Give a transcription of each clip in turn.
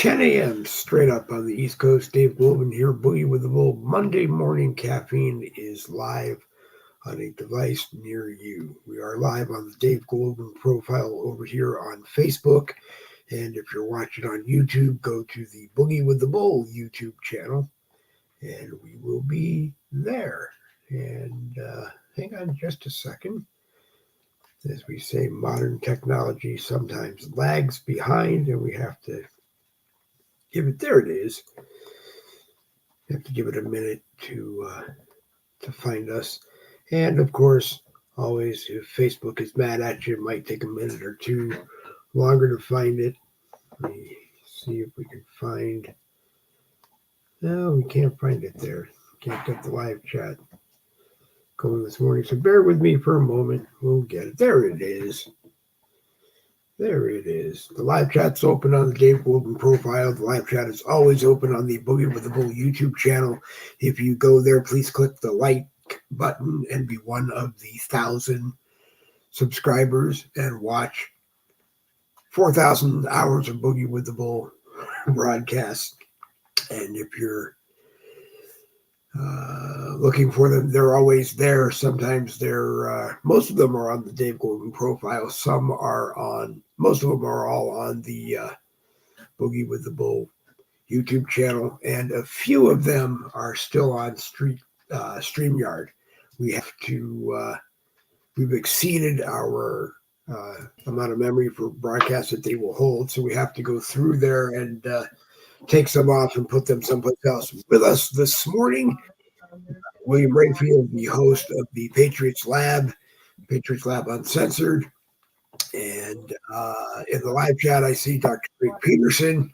10 a.m. straight up on the East Coast. Dave Globin here, Boogie with the Bull. Monday morning caffeine is live on a device near you. We are live on the Dave Globin profile over here on Facebook. And if you're watching on YouTube, go to the Boogie with the Bull YouTube channel, and we will be there. And hang on just a second. As we say, modern technology sometimes lags behind, and we have to give it. There it is. You have to give it a minute to find us. And of course, always, if Facebook is mad at you, it might take a minute or two longer to find it. Let me see if we can find. No, we can't find it there. Can't get the live chat going this morning. So bear with me for a moment. We'll get it. There it is. There it is. The live chat's open on the Dave Globin profile. The live chat is always open on the Boogie with the Bull YouTube channel. If you go there, please click the like button and be one of the 1,000 subscribers and watch 4,000 hours of Boogie with the Bull broadcasts. And if you're looking for them, they're always there. Sometimes they're most of them are on the Dave Globin profile. Most of them are all on the Boogie with the Bull YouTube channel, and a few of them are still on StreamYard. We've exceeded our amount of memory for broadcasts that they will hold, so we have to go through there and take some off and put them someplace else. With us this morning, William Rayfield, the host of the Patriots Lab Uncensored. And in the live chat, I see Dr. Greg Peterson,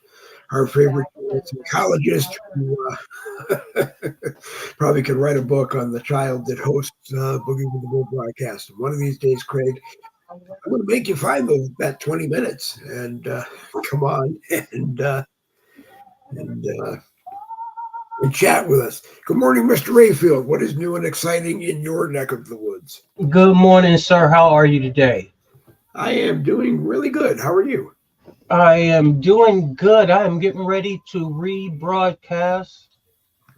our favorite psychologist, who probably could write a book on the child that hosts Boogie with the Bull broadcast. And one of these days, Craig, I'm going to make you find that 20 minutes and come on and chat with us. Good morning, Mr. Rayfield. What is new and exciting in your neck of the woods? Good morning, sir. How are you today? I am doing really good. How are you? I am doing good. I am getting ready to rebroadcast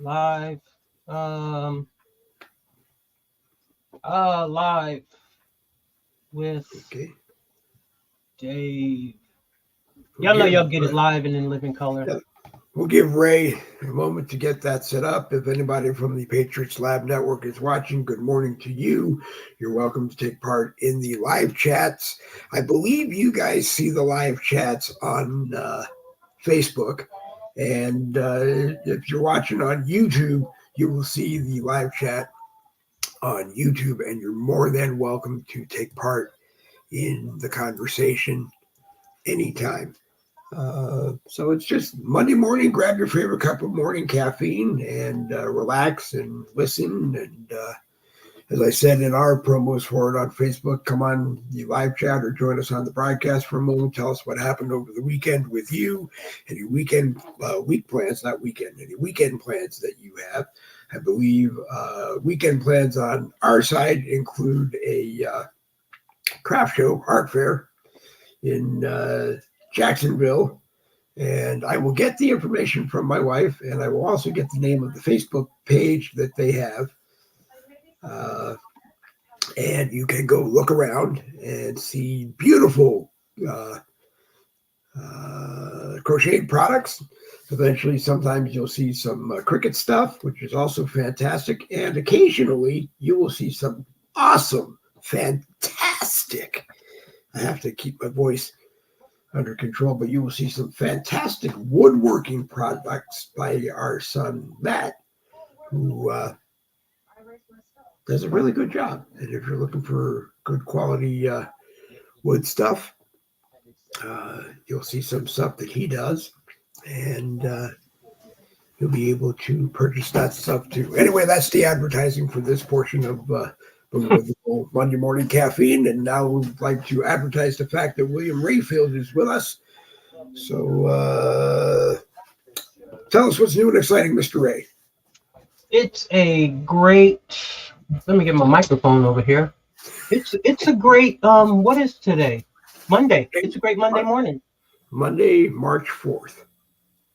live. Live with Dave. Y'all know y'all get it live and in living color. Yeah. We'll give Ray a moment to get that set up. If anybody from the Patriots Lab Network is watching, good morning to you. You're welcome to take part in the live chats. I believe you guys see the live chats on Facebook. And if you're watching on YouTube, you will see the live chat on YouTube. And you're more than welcome to take part in the conversation anytime. So it's just Monday morning. Grab your favorite cup of morning caffeine and relax and listen. And as I said in our promos for it on Facebook, come on the live chat or join us on the broadcast for a moment. Tell us what happened over the weekend with you. Any weekend plans that you have. I believe weekend plans on our side include a craft show, art fair in Jacksonville, and I will get the information from my wife, and I will also get the name of the Facebook page that they have, and you can go look around and see beautiful crocheted products. Eventually, sometimes you'll see some Cricut stuff, which is also fantastic, and occasionally you will see some awesome, fantastic, I have to keep my voice under control, but you will see some fantastic woodworking products by our son Matt, who does a really good job. And if you're looking for good quality wood stuff, you'll see some stuff that he does, and you'll be able to purchase that stuff too. Anyway, that's the advertising for this portion of Monday morning caffeine, and now we'd like to advertise the fact that William Rayfield is with us. So tell us what's new and exciting, Mr. Ray. It's a great. Let me get my microphone over here. It's a great. What is today? Monday. It's a great Monday morning. Monday, March 4th.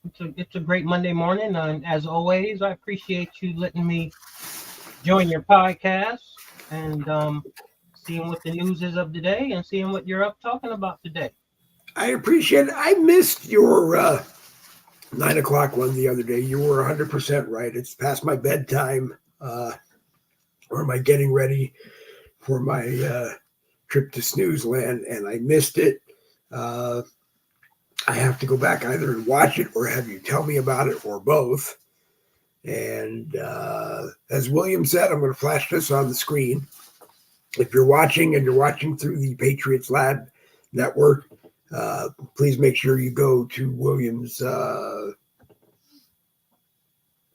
It's a great Monday morning, and as always, I appreciate you letting me join your podcast and seeing what the news is of the day and seeing what you're up talking about today. I appreciate it. I missed your 9 o'clock one the other day. You were 100% right. It's past my bedtime, or my getting ready for my trip to snooze land, and I missed it. Uh, I have to go back either and watch it or have you tell me about it or both. And as William said, I'm going to flash this on the screen. If you're watching and you're watching through the Patriots Lab Network, please make sure you go to William's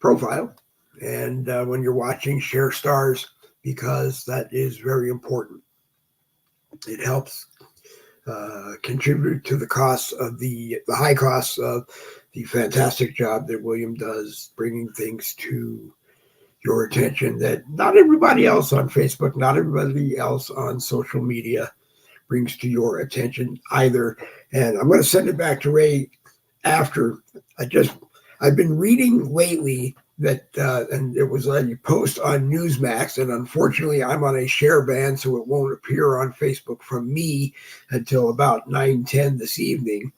profile. And when you're watching, share stars, because that is very important. It helps contribute to the costs of the high costs of the fantastic job that William does bringing things to your attention that not everybody else on Facebook, not everybody else on social media brings to your attention either. And I'm going to send it back to Ray after. I've been reading lately that, and it was a post on Newsmax, and unfortunately I'm on a share ban, so it won't appear on Facebook from me until about 9:10 this evening.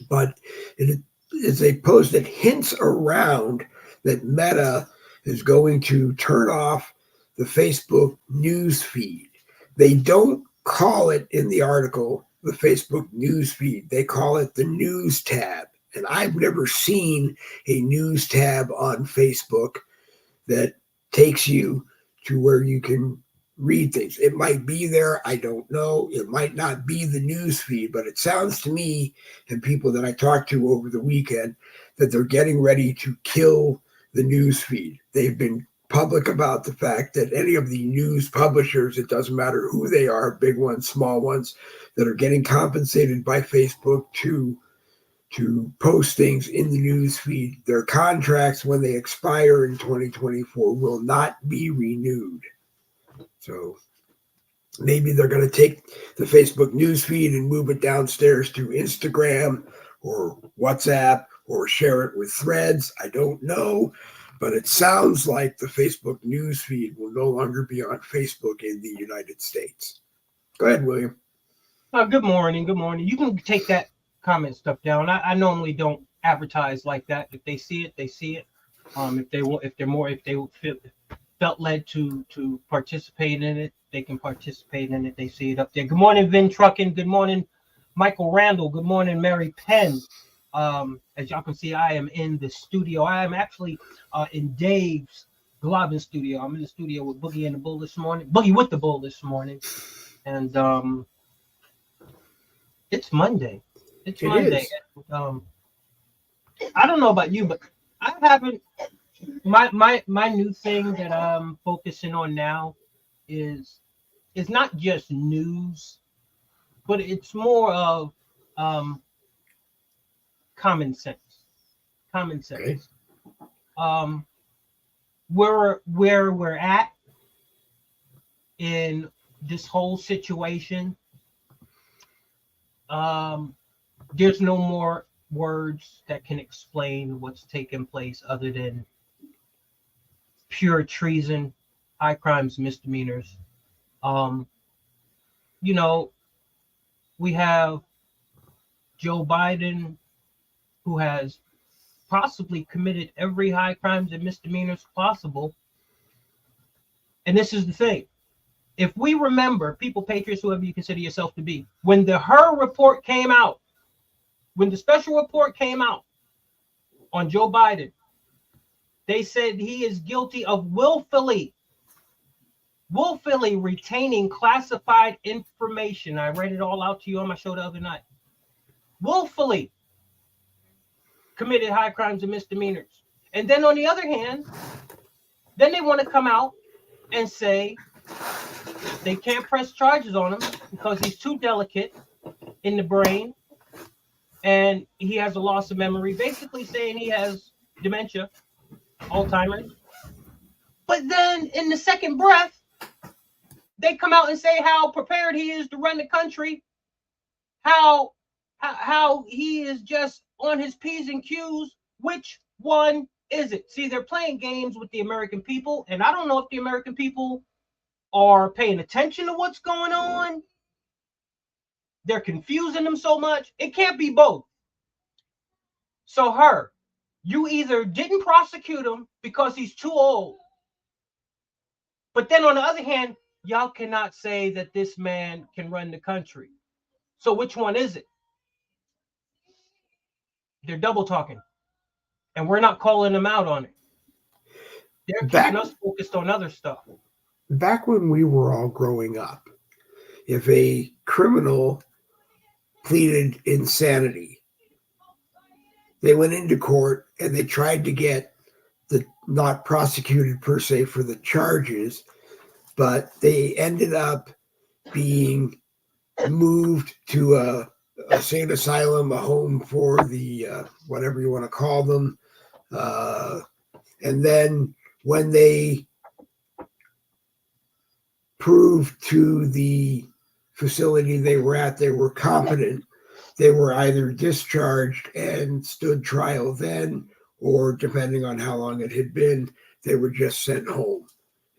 But it is a post that hints around that Meta is going to turn off the Facebook news feed. They don't call it in the article the Facebook news feed. They call it the news tab. And I've never seen a news tab on Facebook that takes you to where you can read things. It might be there. I don't know. It might not be the news feed, but it sounds to me and people that I talked to over the weekend that they're getting ready to kill the news feed. They've been public about the fact that any of the news publishers, it doesn't matter who they are, big ones, small ones, that are getting compensated by Facebook to post things in the news feed, their contracts, when they expire in 2024, will not be renewed. So maybe they're going to take the Facebook news feed and move it downstairs to Instagram or WhatsApp or share it with Threads. I don't know, but it sounds like the Facebook news feed will no longer be on Facebook in the United States. Go ahead, William. Good morning. Good morning. You can take that comment stuff down. I normally don't advertise like that. If they see it, they see it. If they felt led to participate in it, they can participate in it. They see it up there. Good morning, Vin Truckin. Good morning, Michael Randall. Good morning, Mary Penn. As y'all can see, I am in the studio. I am actually in Dave's Globin studio. I'm in the studio with Boogie and the Bull this morning. Boogie with the Bull this morning. And it's Monday. It's Monday. I don't know about you, but I haven't. My new thing that I'm focusing on now is not just news, but it's more of common sense. Common sense. Okay. Where we're at in this whole situation, there's no more words that can explain what's taking place other than pure treason, high crimes, misdemeanors. We have Joe Biden, who has possibly committed every high crimes and misdemeanors possible. And this is the thing. If we remember, people, patriots, whoever you consider yourself to be, when the report came out, when the special report came out on Joe Biden, they said he is guilty of willfully retaining classified information. I read it all out to you on my show the other night. Willfully committed high crimes and misdemeanors. And then on the other hand, then they want to come out and say they can't press charges on him because he's too delicate in the brain and he has a loss of memory, basically saying he has dementia, Alzheimer's. But then in the second breath, they come out and say how prepared he is to run the country, how how he is just on his P's and Q's. Which one is it? See, they're playing games with the American people, and I don't know if the American people are paying attention to what's going on. They're confusing them so much. It can't be both. So you either didn't prosecute him because he's too old, but then on the other hand, y'all cannot say that this man can run the country. So which one is it? They're double talking, and we're not calling them out on it. They're keeping us focused on other stuff. Back when we were all growing up, if a criminal pleaded insanity, they went into court and they tried to get not prosecuted per se for the charges, but they ended up being moved to a sane asylum, a home for the whatever you want to call them. And then when they proved to the facility they were at they were competent, they were either discharged and stood trial then, or depending on how long it had been, they were just sent home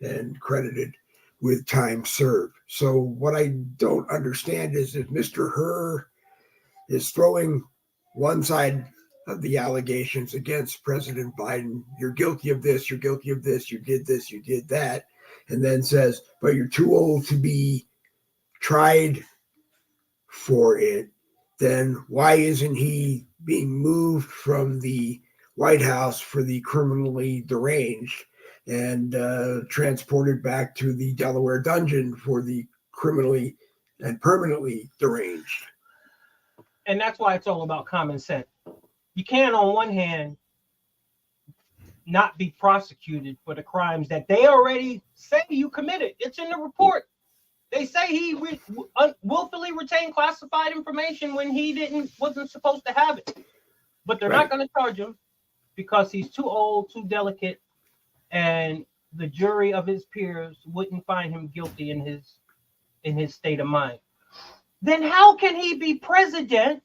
and credited with time served. So what I don't understand is that Mr. Herr is throwing one side of the allegations against President Biden. You're guilty of this, you're guilty of this, you did this, you did that, and then says, but you're too old to be tried for it. Then why isn't he being moved from the White House for the criminally deranged and transported back to the Delaware dungeon for the criminally and permanently deranged? And that's why it's all about common sense. You can't, on one hand, not be prosecuted for the crimes that they already say you committed. It's in the report. They say he willfully retained classified information when he wasn't supposed to have it. But they're not going to charge him because he's too old, too delicate, and the jury of his peers wouldn't find him guilty in his state of mind. Then how can he be president?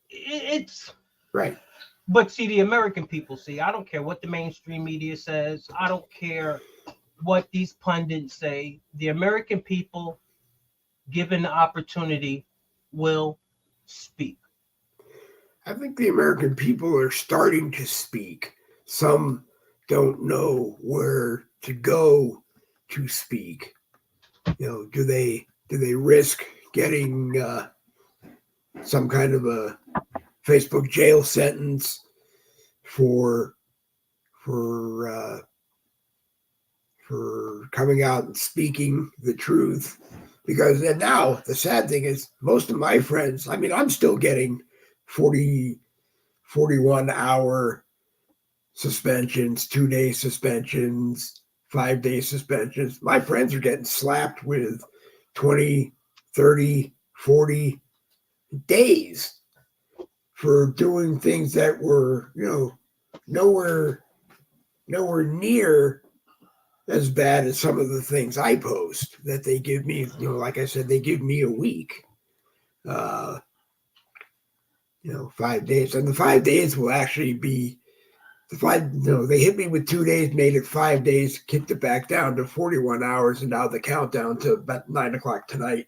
It's right. But see, the American people see, I don't care what the mainstream media says. I don't care what these pundits say. The American people, given the opportunity, will speak. I think the American people are starting to speak. Some don't know where to go to speak. Do they risk getting some kind of a Facebook jail sentence for coming out and speaking the truth? Because and now the sad thing is most of my friends, I mean, I'm still getting 41 hour suspensions, 2-day suspensions, 5-day suspensions. My friends are getting slapped with 20, 30, 40 days for doing things that were, nowhere near as bad as some of the things I post that they give me. Like I said, they give me a week, 5 days, and the 5 days will actually be they hit me with 2 days, made it 5 days, kicked it back down to 41 hours, and now the countdown to about 9:00 tonight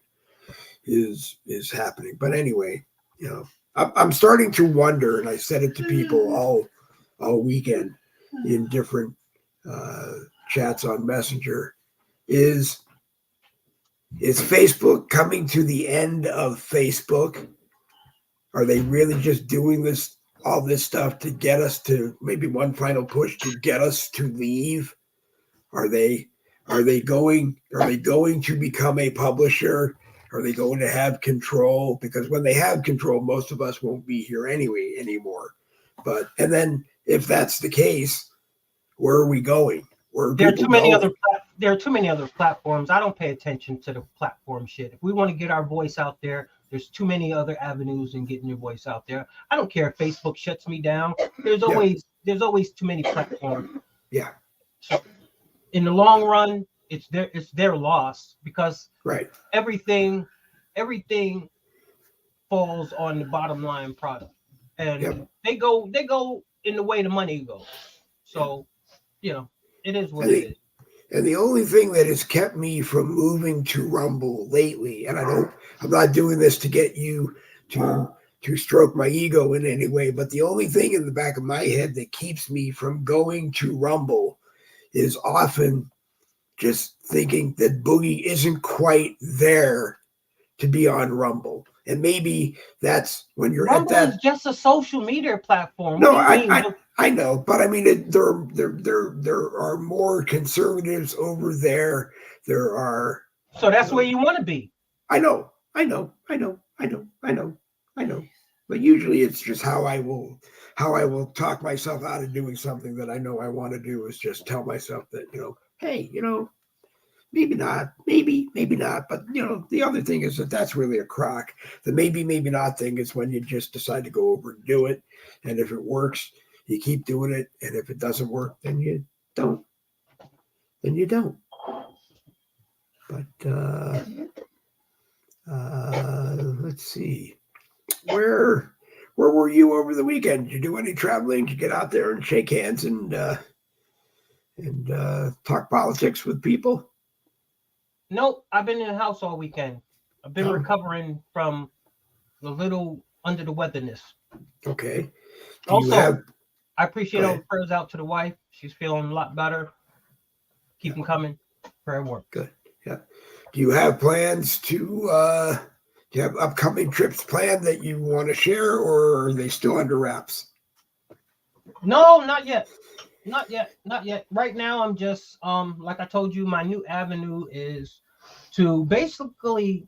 is happening. But anyway, I'm starting to wonder, and I said it to people all weekend in different chats on Messenger, is Facebook coming to the end of Facebook? Are they really just doing all this stuff to get us to maybe one final push to get us to leave? Are they going to become a publisher? Are they going to have control? Because when they have control, most of us won't be here anymore. And then if that's the case, where are we going? There are too many other platforms. I don't pay attention to the platform shit. If we want to get our voice out there, there's too many other avenues in getting your voice out there. I don't care if Facebook shuts me down. There's always too many platforms. Yeah. So in the long run, it's their loss, because right. everything everything falls on the bottom line product, and Yep. they go in the way the money goes. So, it is what And it the, is. and the only thing that has kept me from moving to Rumble lately, and I'm not doing this to get you to stroke my ego in any way, but the only thing in the back of my head that keeps me from going to Rumble is often just thinking that Boogie isn't quite there to be on Rumble. And maybe that's when you're Rumble at is that. just a social media platform. What No, do you mean? I know, but I mean, there are more conservatives over there. There are. So that's where you want to be. I know. But usually, it's just how I will talk myself out of doing something that I know I want to do. Is just tell myself that hey, maybe not, maybe not. But the other thing is that's really a crock. The maybe not thing is when you just decide to go over and do it, and if it works, you keep doing it, and if it doesn't work, then you don't. But let's see, where were you over the weekend? Did you do any traveling? Did you get out there and shake hands and talk politics with people? Nope, I've been in the house all weekend. I've been recovering from a little under the weatherness. Okay. I appreciate all the prayers out to the wife. She's feeling a lot better. Keep them coming. Prayer work. Good. Yeah. Do you have plans to do you have upcoming trips planned that you want to share, or are they still under wraps? No, not yet. Not yet. Right now, I'm just like I told you, my new avenue is to basically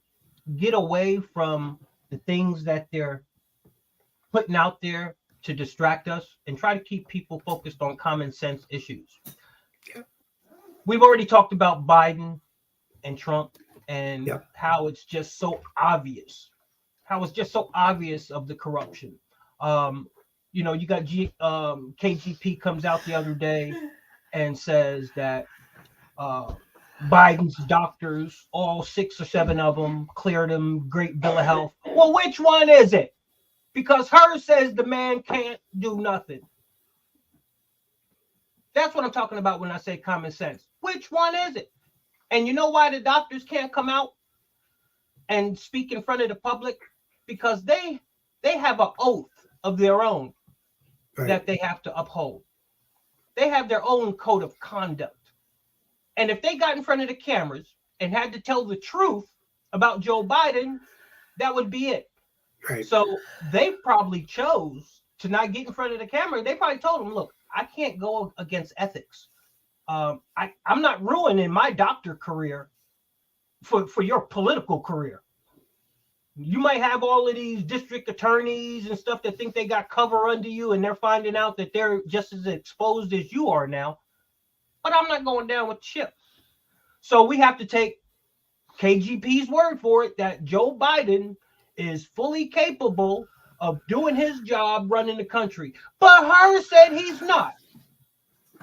get away from the things that they're putting out there to distract us and try to keep people focused on common sense issues. Yeah. We've already talked about Biden and Trump and Yeah. how it's just so obvious. How it's just so obvious of the corruption. You got KGP comes out the other day and says that Biden's doctors, all 6 or 7 of them, cleared him, great bill of health. Well, which one is it? Because her says the man can't do nothing. That's what I'm talking about when I say common sense. Which one is it? And you know why the doctors can't come out and speak in front of the public? Because they have an oath of their own that they have to uphold. They have their own code of conduct. And if they got in front of the cameras and had to tell the truth about Joe Biden, that would be it. Right. So they probably chose to not get in front of the camera. They probably told him, look, I can't go against ethics. I'm not ruining my doctor career for your political career. You might have all of these district attorneys and stuff that think they got cover under you, and they're finding out that they're just as exposed as you are now. But I'm not going down with the ship. So we have to take KGP's word for it that Joe Biden is fully capable of doing his job running the country. But her said he's not.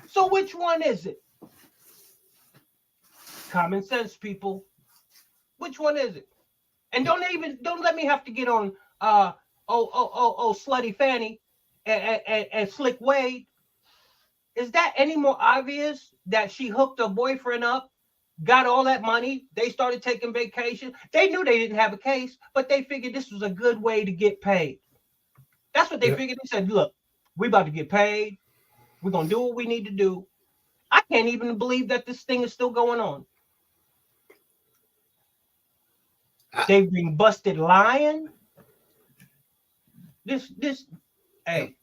So which one is it? Common sense, people. Which one is it? And don't let me have to get on Slutty Fanny and Slick Wade. Is that any more obvious that she hooked her boyfriend up, got all that money, they started taking vacation? They knew they didn't have a case, but they figured this was a good way to get paid. That's what they figured. They said, look, we about to get paid. We're going to do what we need to do. I can't even believe that this thing is still going on. They've been busted lying. Hey,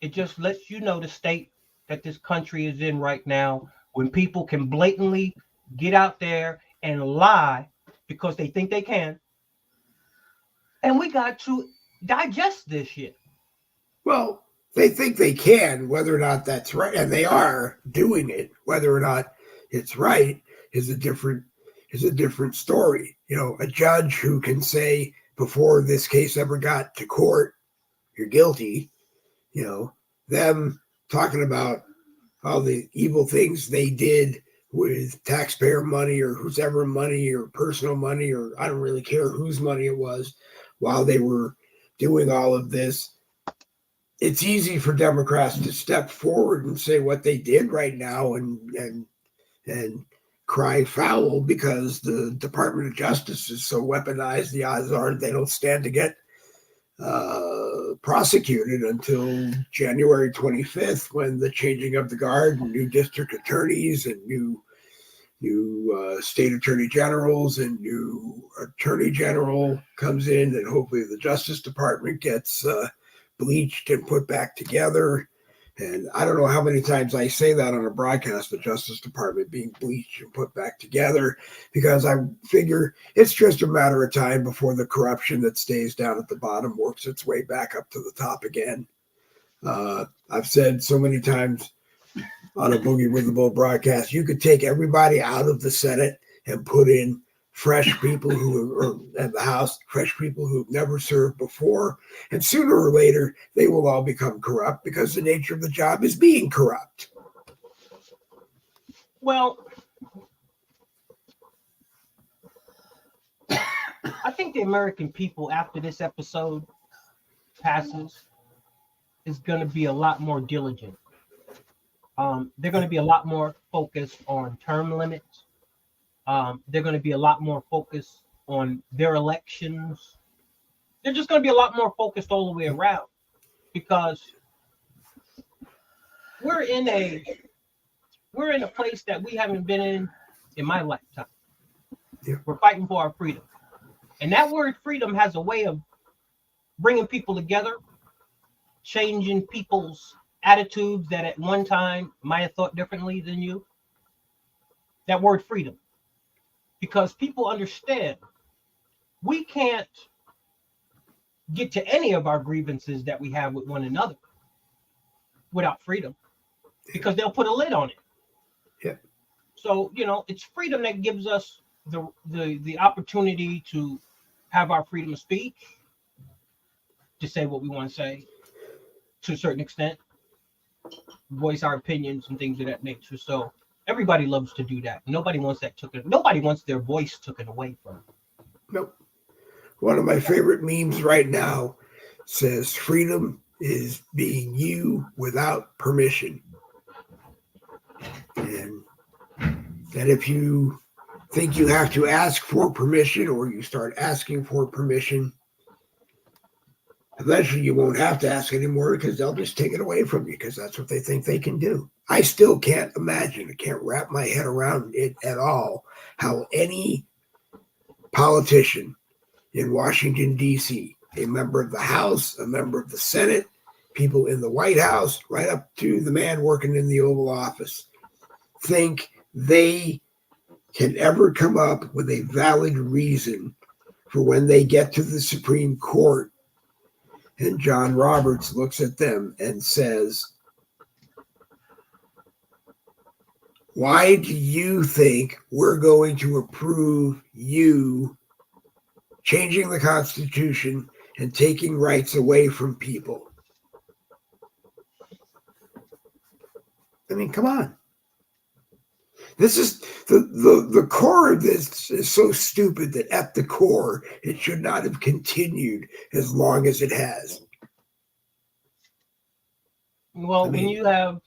it just lets you know the state that this country is in right now, when people can blatantly get out there and lie because they think they can. And we got to digest this shit. Well, they think they can, whether or not that's right, and they are doing it. Whether or not it's right is a different story. A judge who can say before this case ever got to court, you're guilty. Them talking about all the evil things they did with taxpayer money or whose ever money or personal money, or I don't really care whose money it was, while they were doing all of this. It's easy for Democrats to step forward and say what they did right now and cry foul because the Department of Justice is so weaponized. The odds are they don't stand to get prosecuted until January 25th, when the changing of the guard and new district attorneys and new state attorney generals and new attorney general comes in, and hopefully the Justice Department gets bleached and put back together. And I don't know how many times I say that on a broadcast, the Justice Department being bleached and put back together, because I figure it's just a matter of time before the corruption that stays down at the bottom works its way back up to the top again. I've said so many times on a Boogie with the Bull broadcast, you could take everybody out of the Senate and put in fresh people who are at the House, fresh people who've never served before, and sooner or later they will all become corrupt, because the nature of the job is being corrupt. Well, I think the American people, after this episode passes, is going to be a lot more diligent. They're going to be a lot more focused on term limits. They're going to be a lot more focused on their elections. They're just going to be a lot more focused all the way around, because we're in a place that we haven't been in my lifetime. Yeah. We're fighting for our freedom. And that word freedom has a way of bringing people together, changing people's attitudes that at one time might have thought differently than you. That word freedom. Because people understand we can't get to any of our grievances that we have with one another without freedom, because they'll put a lid on it. Yeah. So, it's freedom that gives us the opportunity to have our freedom of speech, to say what we want to say, to a certain extent, voice our opinions and things of that nature. So everybody loves to do that. Nobody wants nobody wants their voice taken away from them. Nope. One of my favorite memes right now says, freedom is being you without permission. And that if you think you have to ask for permission, or you start asking for permission, eventually you won't have to ask anymore, because they'll just take it away from you, because that's what they think they can do. I still can't imagine, I can't wrap my head around it at all, how any politician in Washington, D.C., a member of the House, a member of the Senate, people in the White House, right up to the man working in the Oval Office, think they can ever come up with a valid reason for when they get to the Supreme Court and John Roberts looks at them and says, why do you think we're going to approve you changing the Constitution and taking rights away from people? I mean, come on. This is the core of this is so stupid that at the core it should not have continued as long as it has. Well, when you have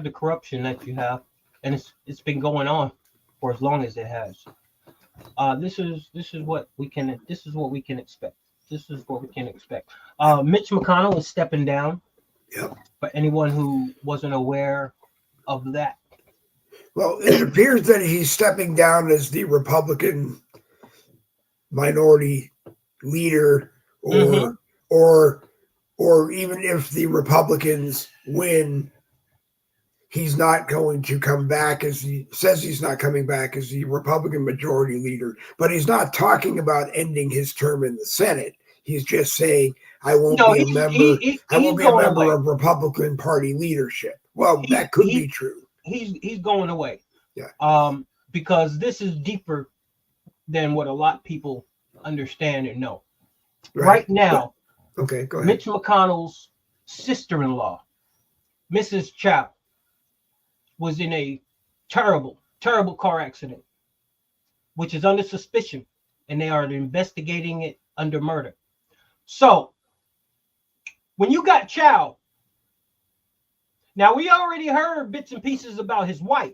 the corruption that you have, and it's been going on for as long as it has, this is what we can expect. This is what we can expect. Mitch McConnell is stepping down. Yep. For anyone who wasn't aware of that. Well, it appears that he's stepping down as the Republican minority leader, or even if the Republicans win, he's not going to come back, as he says he's not coming back as the Republican majority leader. But he's not talking about ending his term in the Senate. He's just saying, I won't be a member. I won't be a member of Republican Party leadership. Well, that could be true. He's going away. Yeah. Because this is deeper than what a lot of people understand and know. Right now, okay, go ahead. Mitch McConnell's sister-in-law, Mrs. Chow, was in a Terrible, terrible car accident, which is under suspicion, and they are investigating it under murder. So, when you got Chow, now we already heard bits and pieces about his wife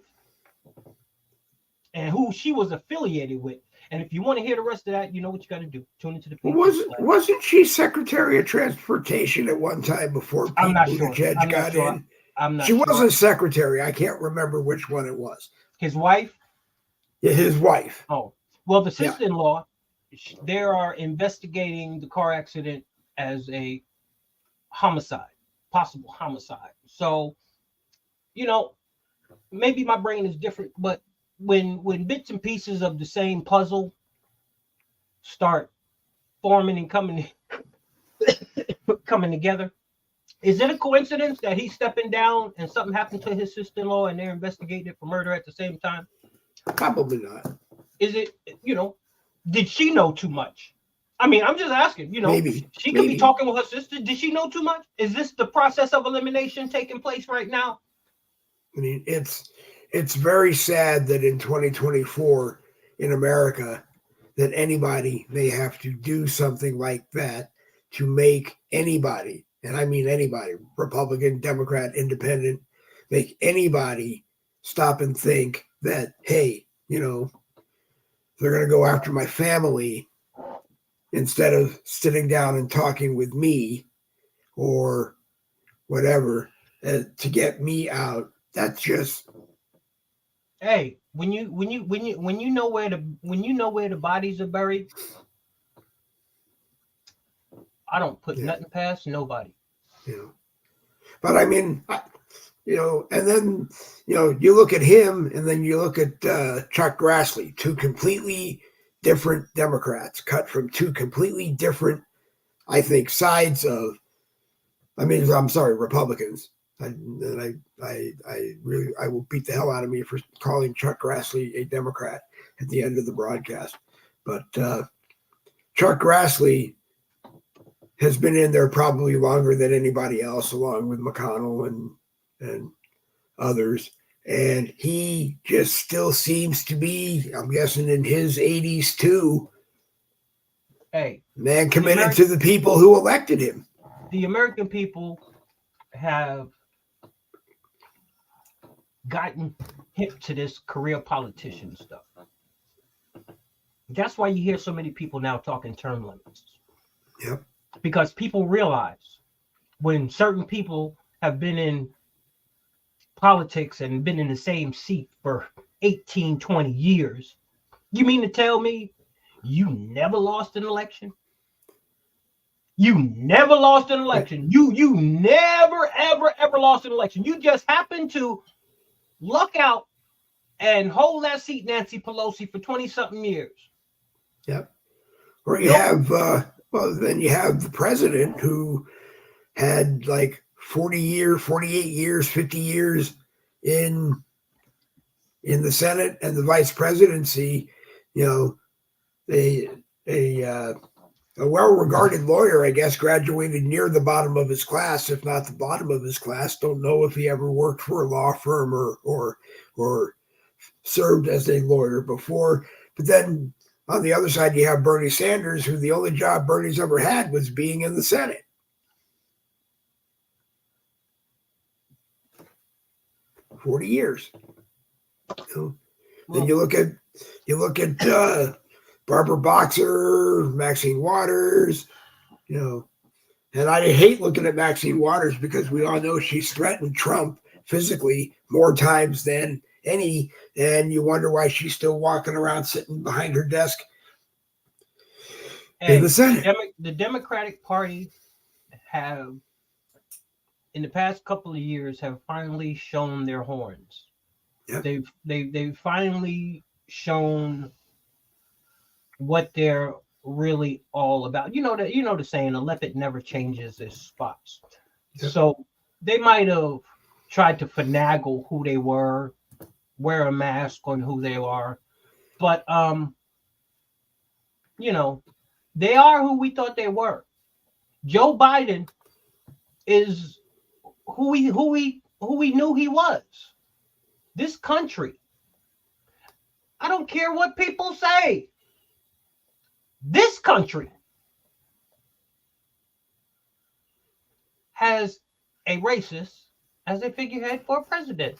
and who she was affiliated with. And if you want to hear the rest of that, you know what you got to do. Tune into the wasn't she Secretary of Transportation at one time before Pete Buttigieg got in? I'm not she sure. wasn't secretary. I can't remember which one it was. His wife? Yeah, his wife. Oh, well, the sister-in-law, they are investigating the car accident as a homicide, possible homicide. So, you know, maybe my brain is different, but when bits and pieces of the same puzzle start forming and coming together, is it a coincidence that he's stepping down and something happened to his sister-in-law and they're investigating it for murder at the same time? Probably not. Is it, did she know too much? I mean, I'm just asking, maybe she could be talking with her sister. Did she know too much? Is this the process of elimination taking place right now? I mean, it's very sad that in 2024 in America that anybody may have to do something like that to make anybody, and I mean anybody, Republican, Democrat, Independent, make anybody stop and think that, hey, they're going to go after my family instead of sitting down and talking with me or whatever to get me out. That's just, hey, when you know where the bodies are buried, I don't put nothing past nobody. But I mean, and then you look at him, and then you look at Chuck Grassley, two completely different Democrats, cut from two completely different, I think, sides of. I mean, I'm sorry, Republicans. I will beat the hell out of me for calling Chuck Grassley a Democrat at the end of the broadcast. But Chuck Grassley has been in there probably longer than anybody else, along with McConnell and others. And he just still seems to be, I'm guessing, in his 80s too. Hey, man committed to the people who elected him. The American people have gotten hip to this career politician stuff. That's why you hear so many people now talking term limits. Yep. Because people realize when certain people have been in politics and been in the same seat for 18, 20 years, you mean to tell me you never lost an election? You never lost an election. You never, ever lost an election. You just happened to luck out and hold that seat, Nancy Pelosi, for 20-something years. Yep. Or you have, then you have the president who had like 40 years, 48 years, 50 years in the Senate and the vice presidency. A well-regarded lawyer, I guess, graduated near the bottom of his class, if not the bottom of his class. Don't know if he ever worked for a law firm or served as a lawyer before. But then on the other side, you have Bernie Sanders, who the only job Bernie's ever had was being in the Senate. For 40 years. Then you look at Barbara Boxer, Maxine Waters, and I hate looking at Maxine Waters because we all know she's threatened Trump physically more times than any, and you wonder why she's still walking around sitting behind her desk in the Senate. The Democratic Party have, in the past couple of years, have finally shown their horns. Yep. They've finally shown what they're really all about. You know the saying, a leopard never changes its spots. Yep. So they might have tried to finagle who they were, wear a mask on who they are, but they are who we thought they were. Joe Biden is who we knew he was. This country I don't care what people say. This country has a racist as a figurehead for a president.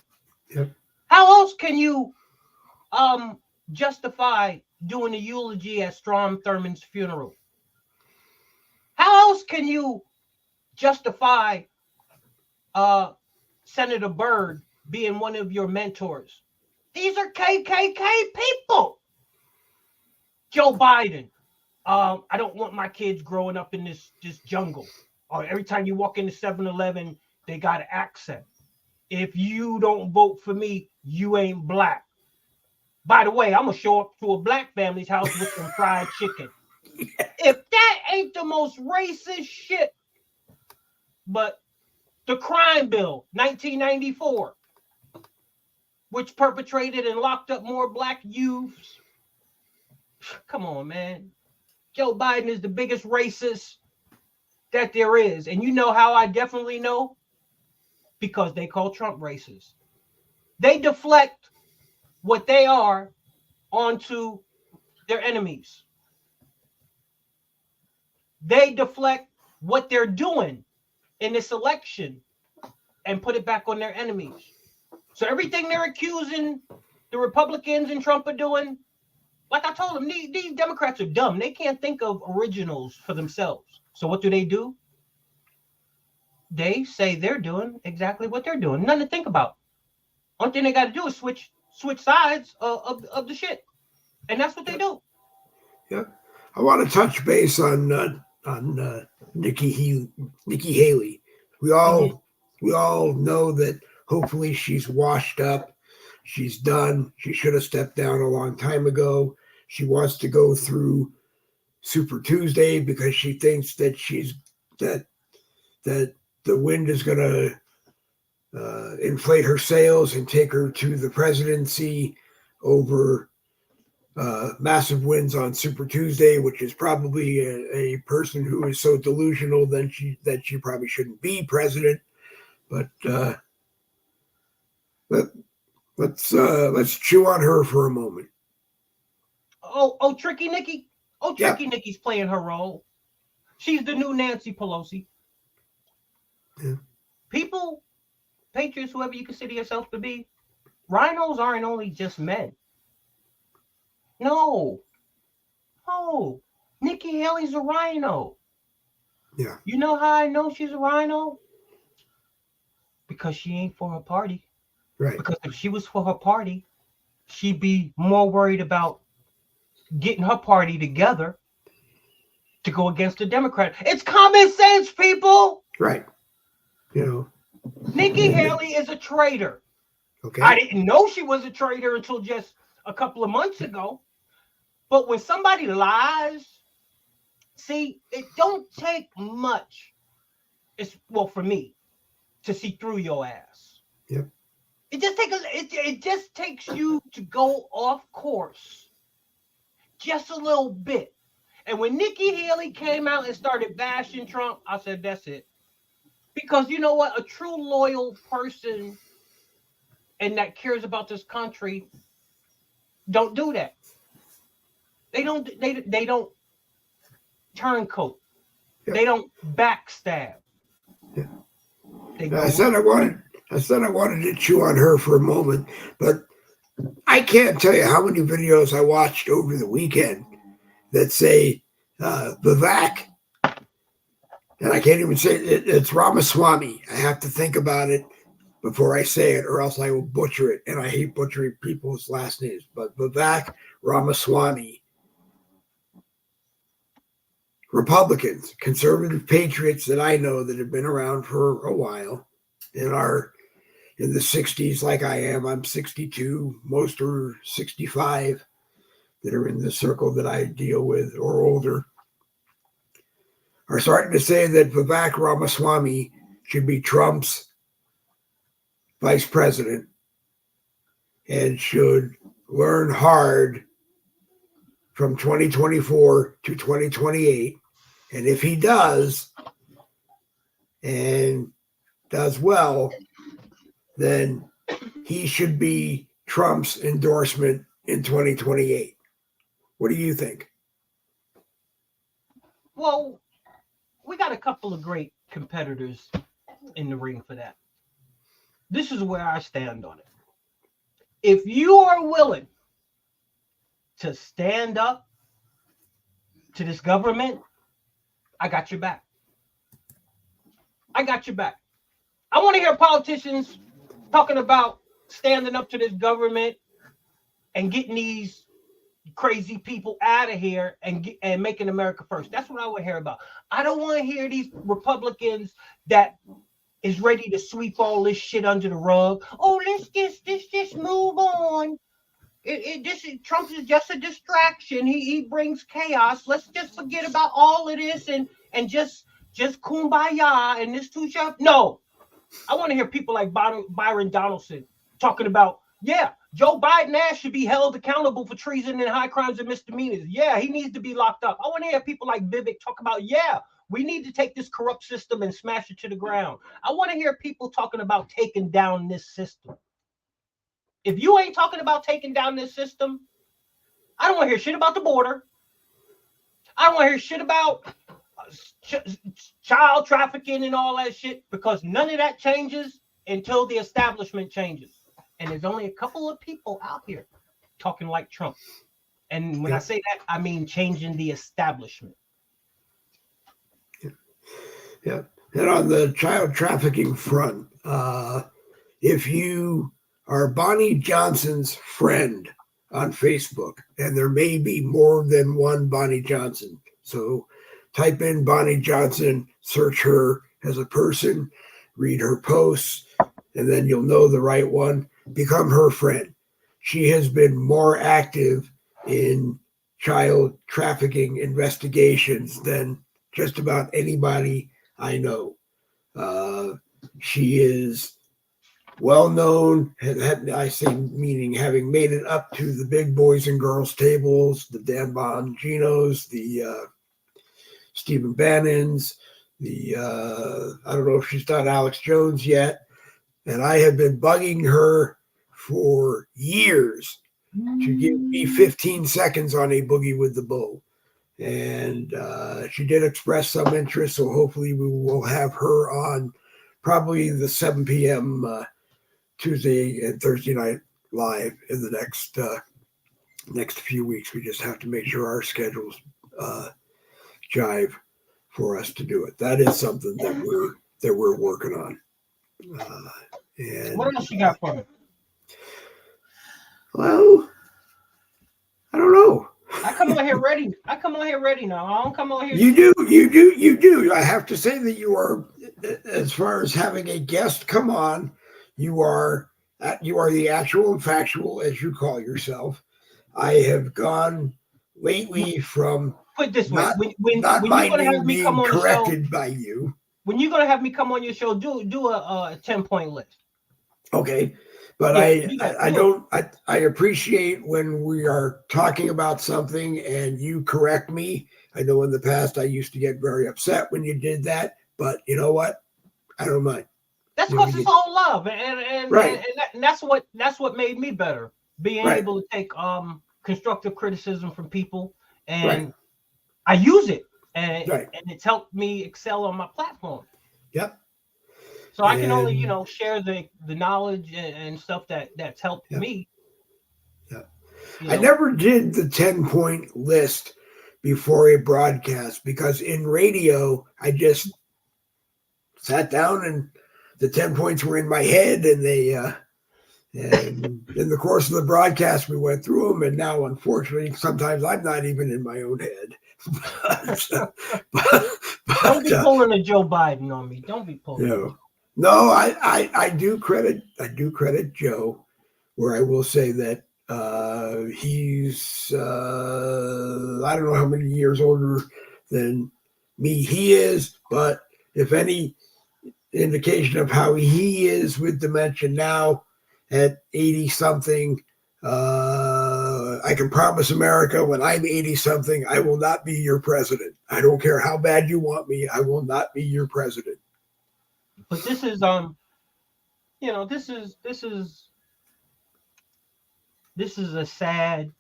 Yep. How else can you justify doing a eulogy at Strom Thurmond's funeral? How else can you justify Senator Byrd being one of your mentors? These are KKK people. Joe Biden. I don't want my kids growing up in this jungle. Or every time you walk into 7-Eleven, they got an accent. If you don't vote for me, you ain't black. By the way, I'm going to show up to a black family's house with some fried chicken. If that ain't the most racist shit. But the crime bill, 1994, which perpetrated and locked up more black youths. Come on, man. Joe Biden is the biggest racist that there is. And you know how I definitely know? Because they call Trump racist. They deflect what they are onto their enemies. They deflect what they're doing in this election and put it back on their enemies. So everything they're accusing the Republicans and Trump are doing, like I told them, these Democrats are dumb. They can't think of originals for themselves. So what do? They say they're doing exactly what they're doing. Nothing to think about. Only thing they got to do is switch sides of the shit. And that's what they do. Yeah. I want to touch base on Nikki Haley. We all know that hopefully she's washed up. She's done. She should have stepped down a long time ago. She wants to go through Super Tuesday because she thinks that that the wind is going to inflate her sails and take her to the presidency over massive wins on Super Tuesday, which is probably a person who is so delusional that she probably shouldn't be president. But let's chew on her for a moment. Oh, Tricky Nikki. Oh, Tricky Nikki's playing her role. She's the new Nancy Pelosi. Yeah. People, patriots, whoever you consider yourself to be, rhinos aren't only just men. No. Nikki Haley's a rhino. Yeah. You know how I know she's a rhino? Because she ain't for her party. Right. Because if she was for her party, she'd be more worried about getting her party together to go against the Democrat. It's common sense, people. Right. You know. Nikki Haley is a traitor. Okay. I didn't know she was a traitor until just a couple of months ago. But when somebody lies, see, it don't take much. For me, to see through your ass. Yep. It just takes you to go off course just a little bit. And when Nikki Haley came out and started bashing Trump, I said, that's it. Because you know what? A true loyal person and that cares about this country don't do that. They don't turncoat. Yeah. They don't backstab. Yeah. I said I wanted to chew on her for a moment, but I can't tell you how many videos I watched over the weekend that say Vivek, and I can't even say it, it's Ramaswamy. I have to think about it before I say it, or else I will butcher it, and I hate butchering people's last names. But Vivek Ramaswamy, Republicans, conservative patriots that I know that have been around for a while and are in the 60s like I am. I'm 62. Most are 65 that are in the circle that I deal with or older, are starting to say that Vivek Ramaswamy should be Trump's vice president and should learn hard from 2024 to 2028. And if he does and does well, then he should be Trump's endorsement in 2028. What do you think? Well, we got a couple of great competitors in the ring for that. This is where I stand on it. If you are willing to stand up to this government, I got your back. I got your back. I want to hear politicians talking about standing up to this government and getting these crazy people out of here and making America first. That's what I want to hear about. I don't want to hear these Republicans that is ready to sweep all this shit under the rug. Oh, let's just move on. Trump is just a distraction. He brings chaos. Let's just forget about all of this and just kumbaya and this too shall. No, I want to hear people like Byron Donaldson talking about, yeah, Joe Biden ass should be held accountable for treason and high crimes and misdemeanors. Yeah, he needs to be locked up. I want to hear people like Vivek talk about, yeah, we need to take this corrupt system and smash it to the ground. I want to hear people talking about taking down this system. If you ain't talking about taking down this system, I don't want to hear shit about the border. I don't want to hear shit about child trafficking and all that shit, because none of that changes until the establishment changes. And there's only a couple of people out here talking like Trump. And when I say that, I mean changing the establishment. Yeah. And on the child trafficking front, if you are Bonnie Johnson's friend on Facebook, and there may be more than one Bonnie Johnson. So type in Bonnie Johnson, search her as a person, read her posts, and then you'll know the right one. Become her friend. She has been more active in child trafficking investigations than just about anybody I know. She is well known, I say meaning having made it up to the big boys and girls tables, the Dan Bonginos, the Stephen Bannons, I don't know if she's done Alex Jones yet. And I have been bugging her for years to give me 15 seconds on a Boogie with the Bull. And she did express some interest, so hopefully we will have her on probably the 7 p.m. Tuesday and Thursday night live in the next few weeks. We just have to make sure our schedules jive for us to do it. That is something that we're working on. And what else you got for me? Well, I don't know. I come on here ready. Now. I don't come on here. You do. I have to say that you are, as far as having a guest come on, you are the actual and factual, as you call yourself. I have gone lately from put it this way, when not you're gonna have me being come on corrected the show, by you. When you're gonna have me come on your show, do a 10-point list. Okay, but I appreciate when we are talking about something and you correct me. I know in the past I used to get very upset when you did that, but you know what? I don't mind. That's because it's all love, and right. and that's what made me better, being able to take constructive criticism from people, and I use it, and it's helped me excel on my platform. Yep. So I can only, share the knowledge and stuff that's helped me. Yeah. I never did the 10-point list before a broadcast because in radio, I just sat down and the 10 points were in my head and and in the course of the broadcast, we went through them. And now, unfortunately, sometimes I'm not even in my own head. Don't be pulling a Joe Biden on me. Don't be pulling. No, I do credit Joe, where I will say that he's I don't know how many years older than me he is, but if any indication of how he is with dementia now at 80 something, I can promise America when I'm 80 something, I will not be your president. I don't care how bad you want me. I will not be your president. But this is, this is this is a sad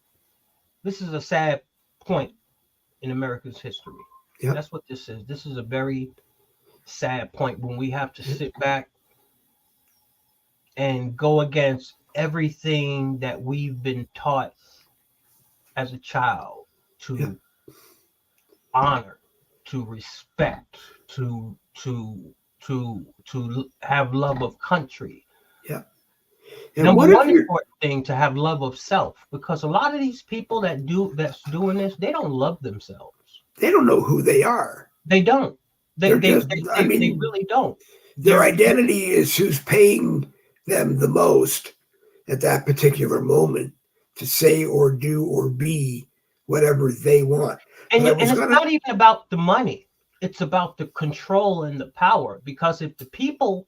point in America's history. Yep. That's what this is. This is a very sad point when we have to sit back and go against everything that we've been taught as a child to honor, to respect, to have love of country. Yeah. And Number one important thing, to have love of self, because a lot of these people that's doing this, they don't love themselves. They don't know who they are. They don't. They really don't. Their identity is who's paying them the most at that particular moment to say or do or be whatever they want. And it's not even about the money. It's about the control and the power. Because if the people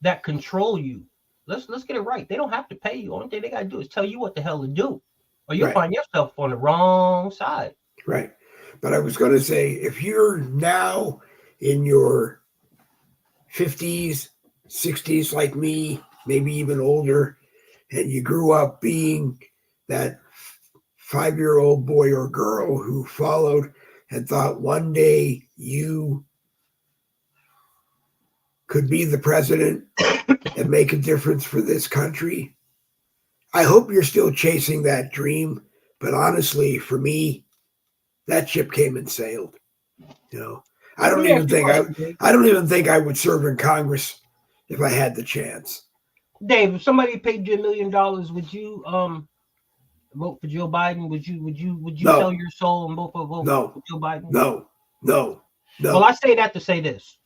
that control you, let's get it right. They don't have to pay you. Only thing they got to do is tell you what the hell to do, or you'll find yourself on the wrong side. Right. But I was going to say, if you're now in your 50s, 60s like me, maybe even older, and you grew up being that 5-year-old boy or girl who followed and thought one day you could be the president and make a difference for this country, I hope you're still chasing that dream. But honestly, for me, that ship came and sailed. You know, I don't even think I would serve in Congress if I had the chance. Dave, if somebody paid you $1 million, would you vote for Joe Biden? Would you sell your soul and vote for Joe Biden? No. Well, I say that to say this,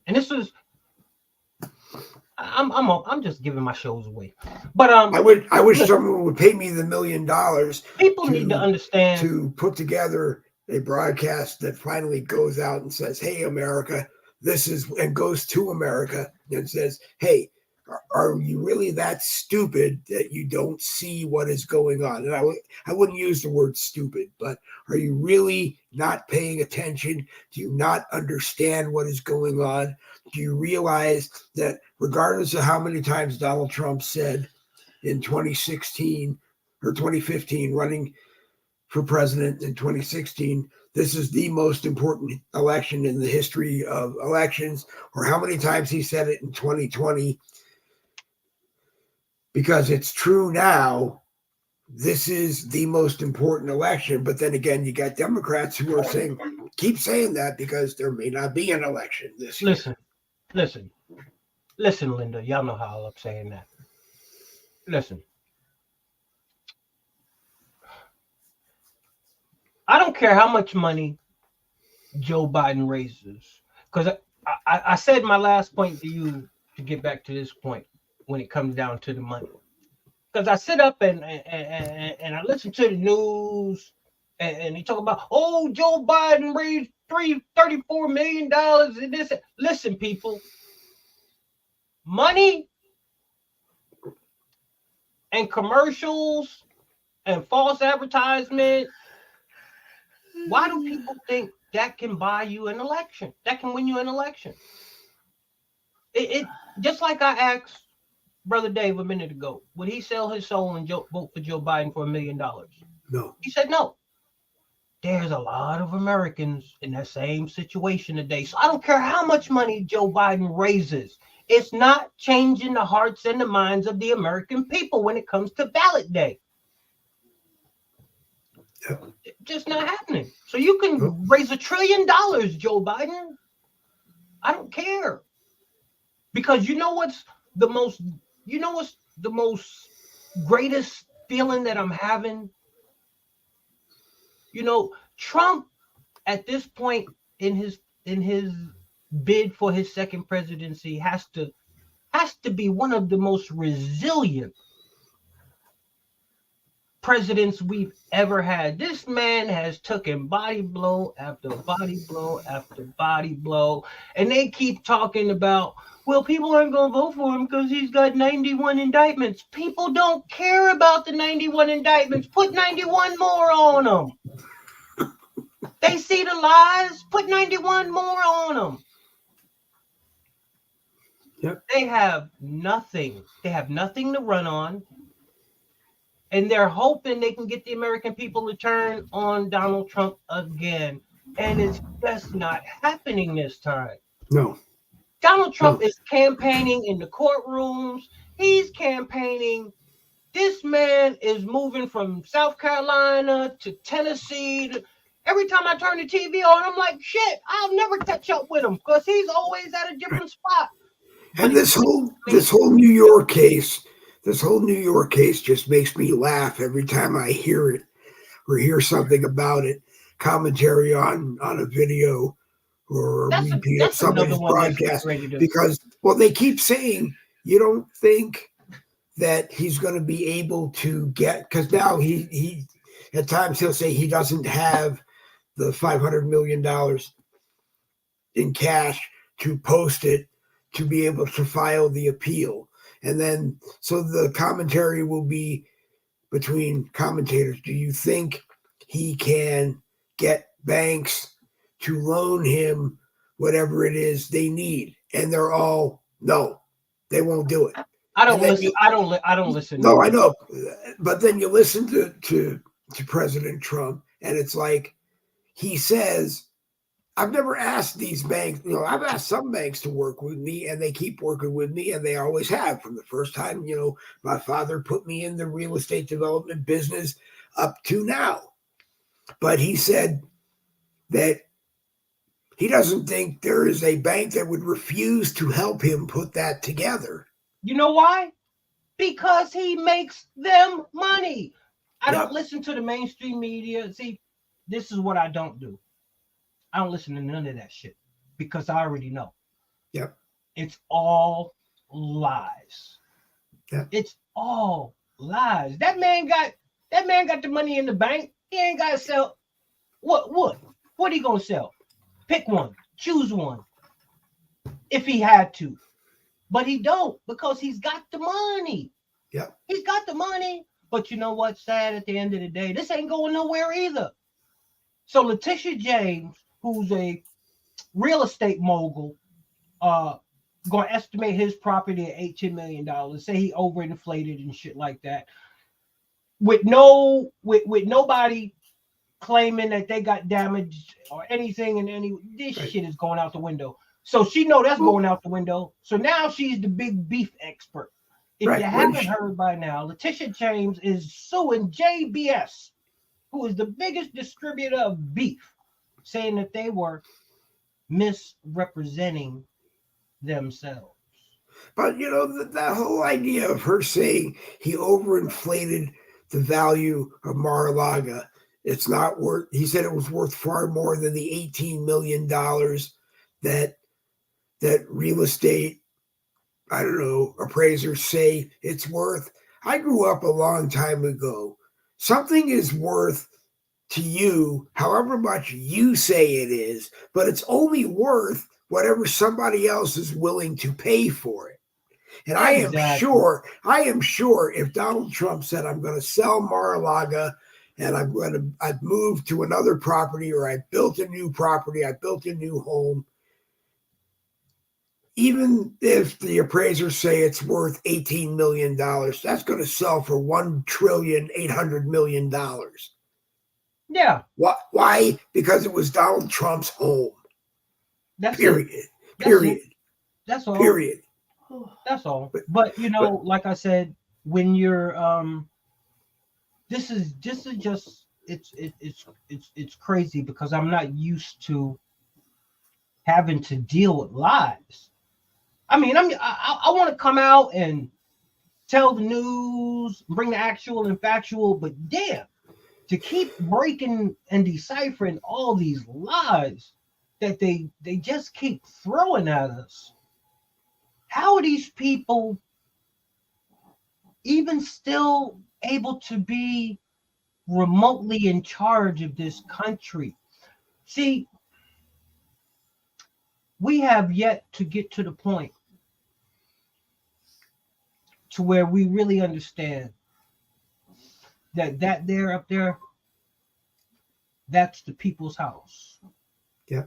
and this is I'm just giving my shows away. But I wish someone would pay me the $1 million. People need to understand, to put together a broadcast that finally goes out and says, "Hey, America, this is," and goes to America and says, "Hey, are you really that stupid that you don't see what is going on?" And I wouldn't use the word stupid, but are you really not paying attention? Do you not understand what is going on? Do you realize that regardless of how many times Donald Trump said in 2016 or 2015, running for president in 2016, this is the most important election in the history of elections, or how many times he said it in 2020, because it's true now, this is the most important election. But then again, you got Democrats who are saying, keep saying that because there may not be an election this year. Listen, Linda, y'all know how I'm saying that. Listen, I don't care how much money Joe Biden raises, because I said my last point to you, to get back to this point when it comes down to the money. Because I sit up and I listen to the news and they talk about, oh, Joe Biden raised $34 million and this. Listen, people, money and commercials and false advertisement, why do people think that can buy you an election? That can win you an election? It just like I asked Brother Dave a minute ago, would he sell his soul and vote for Joe Biden for $1 million? No. He said no. There's a lot of Americans in that same situation today. So I don't care how much money Joe Biden raises. It's not changing the hearts and the minds of the American people when it comes to ballot day. Yep. It's just not happening. So you can raise $1 trillion, Joe Biden. I don't care. Because you know what's the most greatest feeling that I'm having? You know, Trump at this point in his bid for his second presidency has to be one of the most resilient presidents we've ever had. This man has taken body blow after body blow after body blow, and they keep talking about, well, people aren't going to vote for him because he's got 91 indictments. People don't care about the 91 indictments. Put 91 more on them. They see the lies. Put 91 more on them. Yep. They have nothing. They have nothing to run on. and they're hoping they can get the American people to turn on Donald Trump again. And it's just not happening this time. No. Donald Trump No. is campaigning in the courtrooms. He's campaigning. This man is moving from South Carolina to Tennessee. Every time I turn the TV on, I'm like, shit, I'll never catch up with him because he's always at a different spot. And this whole New York case, just makes me laugh every time I hear it or hear something about it, commentary on a video or a repeat of somebody's broadcast. Because, well, they keep saying, you don't think that he's going to be able to get, because now he at times he'll say he doesn't have the $500 million in cash to post it to be able to file the appeal. And then, so the commentary will be between commentators. Do you think he can get banks to loan him whatever it is they need? And they're all, no, they won't do it. I don't listen. I don't listen. No, I know. But then you listen to President Trump, and it's like he says, I've never asked these banks, I've asked some banks to work with me, and they keep working with me, and they always have from the first time, my father put me in the real estate development business up to now. But he said that he doesn't think there is a bank that would refuse to help him put that together. You know why? Because he makes them money. I don't listen to the mainstream media. See, this is what I don't do. I don't listen to none of that shit because I already know. Yep. It's all lies. Yep. It's all lies. That man got the money in the bank. He ain't got to sell. What are he gonna sell? Pick one. Choose one. If he had to. But he don't, because he's got the money. Yep. He's got the money. But you know what's sad at the end of the day? This ain't going nowhere either. So Letitia James, who's a real estate mogul, going to estimate his property at $18 million. Say he overinflated and shit like that. With nobody claiming that they got damaged or anything, and this shit is going out the window. So she know that's going out the window. So now she's the big beef expert. If you haven't heard by now, Letitia James is suing JBS, who is the biggest distributor of beef, saying that they were misrepresenting themselves. But, that whole idea of her saying he overinflated the value of Mar-a-Lago, it's not worth, he said it was worth far more than the $18 million that real estate, I don't know, appraisers say it's worth. I grew up a long time ago. Something is worth to you however much you say it is, but it's only worth whatever somebody else is willing to pay for it. And exactly. I am sure if Donald Trump said, I'm going to sell Mar-a-Lago and I've moved to another property, or I built a new property, I built a new home, even if the appraisers say it's worth $18 million, that's going to sell for $1.8 trillion. Yeah. Why? Because it was Donald Trump's home. That's period. It. Period. That's all. Period. That's all. But like I said, when you're this is just it's crazy because I'm not used to having to deal with lies. I mean, I want to come out and tell the news, bring the actual and factual, but damn, to keep breaking and deciphering all these lies that they just keep throwing at us. How are these people even still able to be remotely in charge of this country? See, we have yet to get to the point to where we really understand that there up there, that's the people's house. Yeah.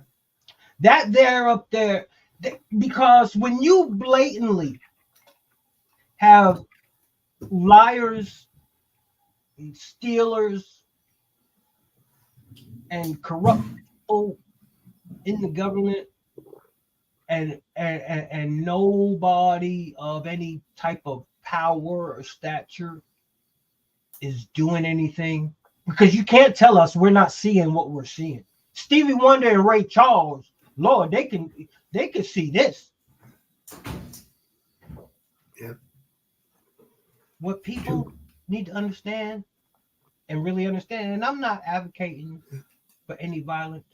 That there up there, because when you blatantly have liars stealers and corrupt people in the government, and nobody of any type of power or stature is doing anything, because you can't tell us we're not seeing what we're seeing. Stevie Wonder and Ray Charles, Lord, they can see this. Yeah. What people need to understand and really understand, and I'm not advocating for any violence.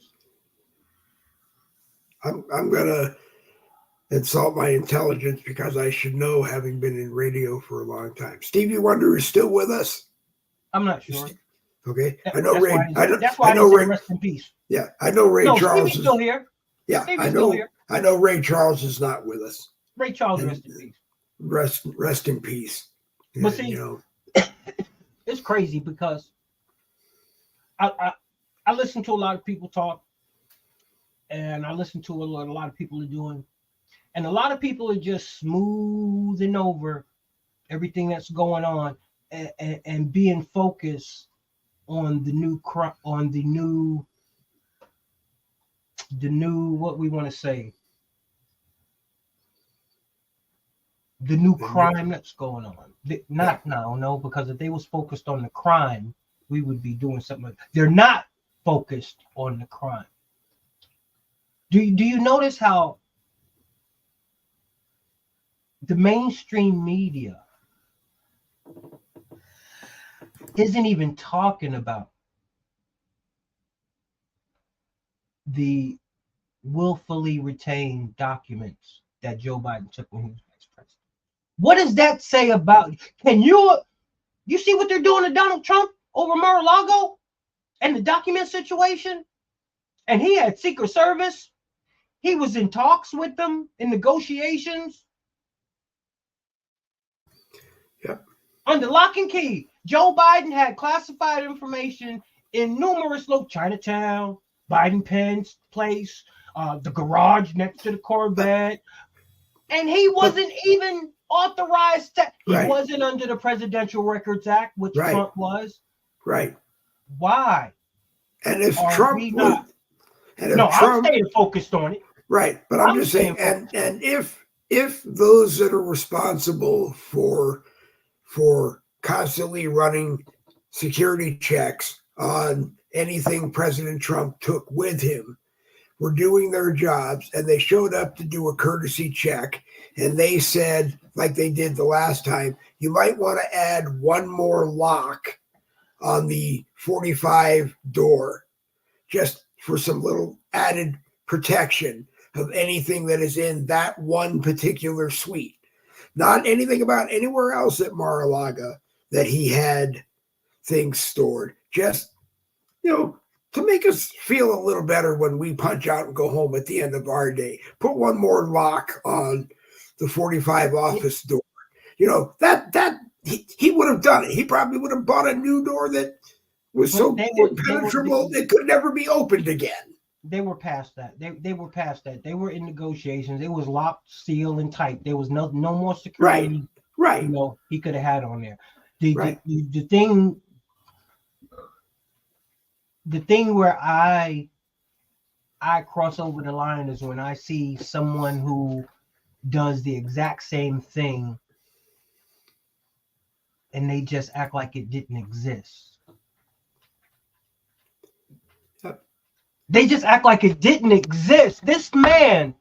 I'm gonna insult my intelligence because I should know, having been in radio for a long time. Stevie Wonder is still with us. I'm not sure. Okay, I know that's Ray. That's why I know Ray. Rest in peace. Yeah, I know Ray Charles Stevie's still here. Yeah, Stevie's still here. I know Ray Charles is not with us. Ray Charles, rest in peace. Rest in peace. But see, it's crazy because I listen to a lot of people talk, and I listen to what a lot of people are doing, and a lot of people are just smoothing over everything that's going on and being focused on the new what we want to say, the new crime that's going on. No, because if they was focused on the crime, we would be doing something. They're not focused on the crime. Do you notice how the mainstream media isn't even talking about the willfully retained documents that Joe Biden took when he was vice president? What does that say about? Can you see what they're doing to Donald Trump over Mar-a-Lago and the document situation? And he had Secret Service. He was in talks with them in negotiations. Yep. Under lock and key. Joe Biden had classified information in numerous Chinatown, Biden Penn's place, the garage next to the Corvette, and he wasn't even authorized to. He wasn't under the Presidential Records Act, which Trump was. Right. Why? And if Trump I'm staying focused on it. Right, but I'm just saying, and if those that are responsible for constantly running security checks on anything President Trump took with him were doing their jobs, and they showed up to do a courtesy check, and they said, like they did the last time, you might want to add one more lock on the 45 door just for some little added protection of anything that is in that one particular suite. Not anything about anywhere else at Mar-a-Lago that he had things stored. Just, to make us feel a little better when we punch out and go home at the end of our day. Put one more lock on the 45 office door. That he would have done it. He probably would have bought a new door that was so impenetrable it could never be opened again. They were past that. They were past that. They were in negotiations. It was locked, sealed, and tight. There was no more security. Right. He could have had on there. The thing where I cross over the line is when I see someone who does the exact same thing and they just act like it didn't exist. They just act like it didn't exist. This man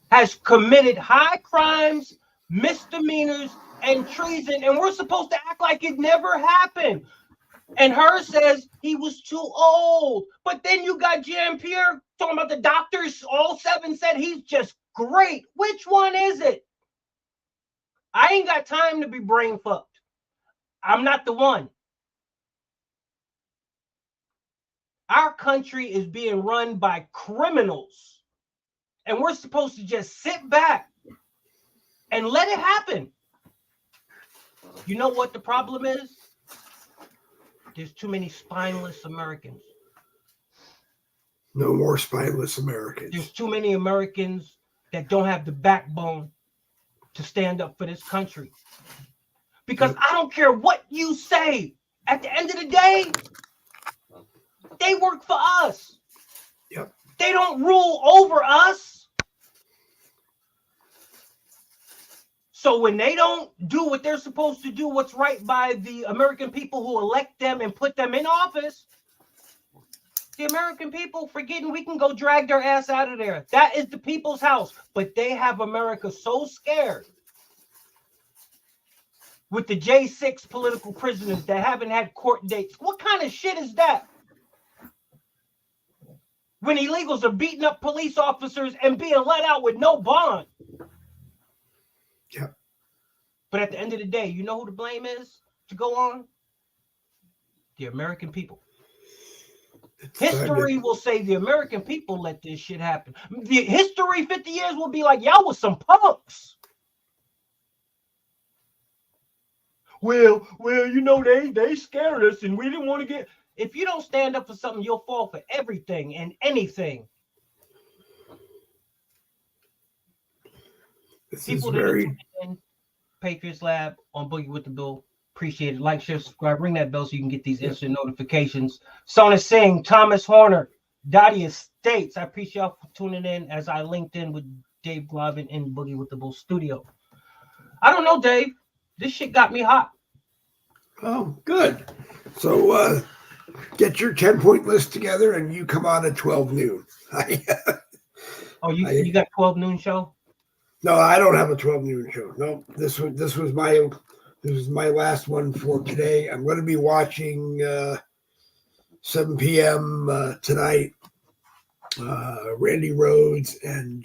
has committed high crimes, misdemeanors, and treason, and we're supposed to act like it never happened. And her says he was too old. But then you got Jean-Pierre talking about the doctors. All 7 said he's just great. Which one is it? I ain't got time to be brain fucked. I'm not the one. Our country is being run by criminals, and we're supposed to just sit back and let it happen. You know what the problem is? There's too many spineless Americans. No more spineless Americans. There's too many Americans that don't have the backbone to stand up for this country. Because I don't care what you say. At the end of the day, they work for us. Yep. They don't rule over us. So when they don't do what they're supposed to do, what's right by the American people who elect them and put them in office, the American people forgetting we can go drag their ass out of there. That is the people's house. But they have America so scared with the J6 political prisoners that haven't had court dates. What kind of shit is that? When illegals are beating up police officers and being let out with no bond. Yeah. But at the end of the day, you know who the blame is to go on? The American people. History will say the American people let this shit happen. The history 50 years will be like, y'all was some punks. Well, you know, they scared us and we didn't want to get... If you don't stand up for something, you'll fall for everything and anything. People that are tuning in, Patriots Lab on Boogie with the Bill. Appreciate it. Like, share, subscribe, ring that bell so you can get these instant notifications. Sona Singh, Thomas Horner, Dottie Estates. I appreciate y'all for tuning in as I linked in with Dave Glavin in Boogie with the Bull studio. I don't know, Dave. This shit got me hot. Oh, good. So get your 10-point list together and you come on at 12 noon. You got 12 noon show? No, I don't have a 12 noon show. No, this was my last one for today. I'm going to be watching 7 p.m. Tonight. Randy Rhodes and